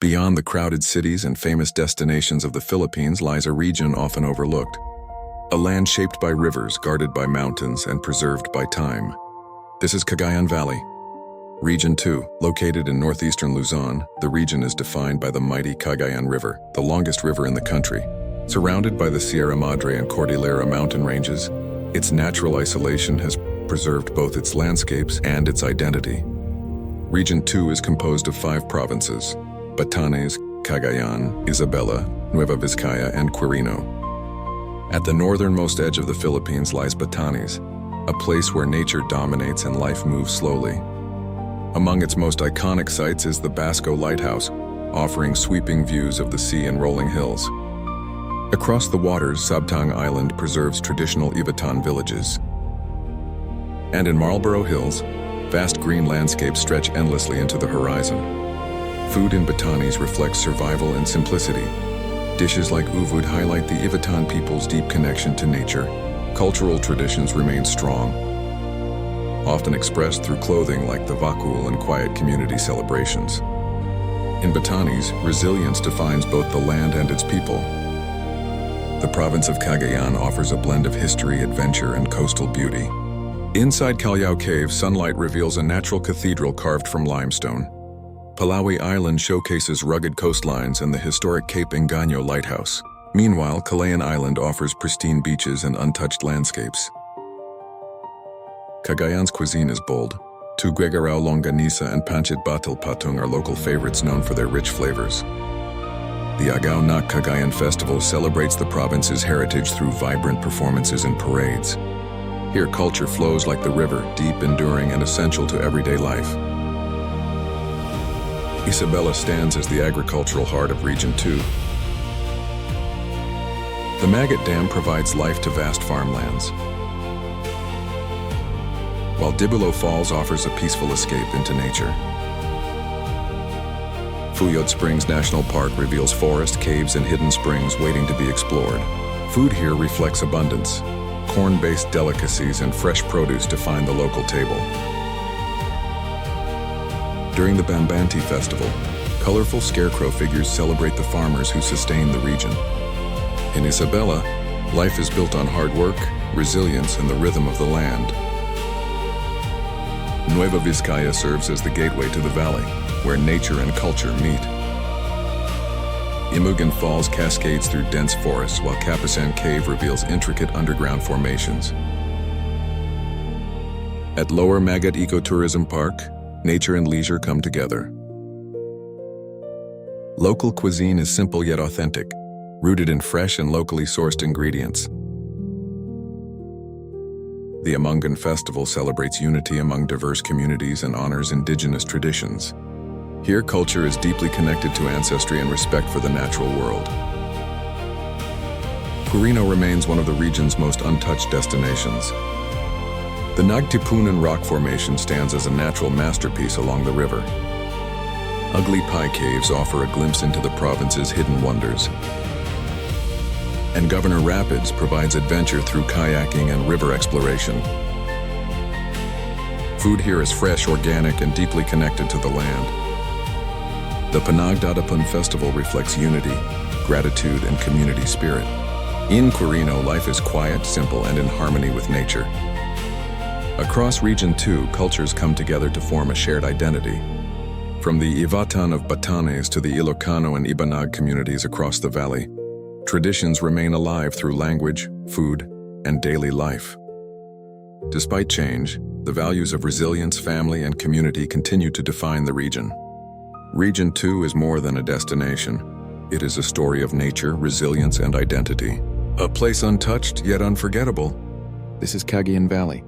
Beyond the crowded cities and famous destinations of the Philippines lies a region often overlooked. A land shaped by rivers, guarded by mountains, and preserved by time. This is Cagayan Valley. Region 2, located in northeastern Luzon, the region is defined by the mighty Cagayan River, the longest river in the country. Surrounded by the Sierra Madre and Cordillera mountain ranges, its natural isolation has preserved both its landscapes and its identity. Region 2 is composed of 5 provinces: Batanes, Cagayan, Isabela, Nueva Vizcaya, and Quirino. At the northernmost edge of the Philippines lies Batanes, a place where nature dominates and life moves slowly. Among its most iconic sites is the Basco Lighthouse, offering sweeping views of the sea and rolling hills. Across the waters, Sabtang Island preserves traditional Ivatan villages. And in Marlborough Hills, vast green landscapes stretch endlessly into the horizon. Food in Batanes reflects survival and simplicity. Dishes like uvud highlight the Ivatan people's deep connection to nature. Cultural traditions remain strong, often expressed through clothing like the vakul and quiet community celebrations. In Batanes, resilience defines both the land and its people. The province of Cagayan offers a blend of history, adventure, and coastal beauty. Inside Callao Cave, sunlight reveals a natural cathedral carved from limestone. Palawi Island showcases rugged coastlines and the historic Cape Engaño lighthouse. Meanwhile, Calayan Island offers pristine beaches and untouched landscapes. Cagayan's cuisine is bold. Tuguegarao longanisa and pancit batil patung are local favorites known for their rich flavors. The Agaw Nak Cagayan Festival celebrates the province's heritage through vibrant performances and parades. Here, culture flows like the river, deep, enduring, and essential to everyday life. Isabela stands as the agricultural heart of Region 2. The Magat Dam provides life to vast farmlands, while Dibulo Falls offers a peaceful escape into nature. Fuyot Springs National Park reveals forest, caves, and hidden springs waiting to be explored. Food here reflects abundance. Corn-based delicacies and fresh produce define the local table. During the Bambanti Festival, colorful scarecrow figures celebrate the farmers who sustain the region. In Isabela, life is built on hard work, resilience, and the rhythm of the land. Nueva Vizcaya serves as the gateway to the valley, where nature and culture meet. Imugan Falls cascades through dense forests, while Capisan Cave reveals intricate underground formations. At Lower Magat Ecotourism Park, nature and leisure come together. Local cuisine is simple yet authentic, rooted in fresh and locally sourced ingredients. The Amungan Festival celebrates unity among diverse communities and honors indigenous traditions. Here, culture is deeply connected to ancestry and respect for the natural world. Quirino remains one of the region's most untouched destinations. The Nagtipunan rock formation stands as a natural masterpiece along the river. Ugly Pie Caves offer a glimpse into the province's hidden wonders. And Governor Rapids provides adventure through kayaking and river exploration. Food here is fresh, organic, and deeply connected to the land. The Panagdadapun Festival reflects unity, gratitude, and community spirit. In Quirino, life is quiet, simple, and in harmony with nature. Across Region 2, cultures come together to form a shared identity. From the Ivatan of Batanes to the Ilocano and Ibanag communities across the valley, traditions remain alive through language, food, and daily life. Despite change, the values of resilience, family, and community continue to define the region. Region 2 is more than a destination. It is a story of nature, resilience, and identity. A place untouched yet unforgettable. This is Cagayan Valley.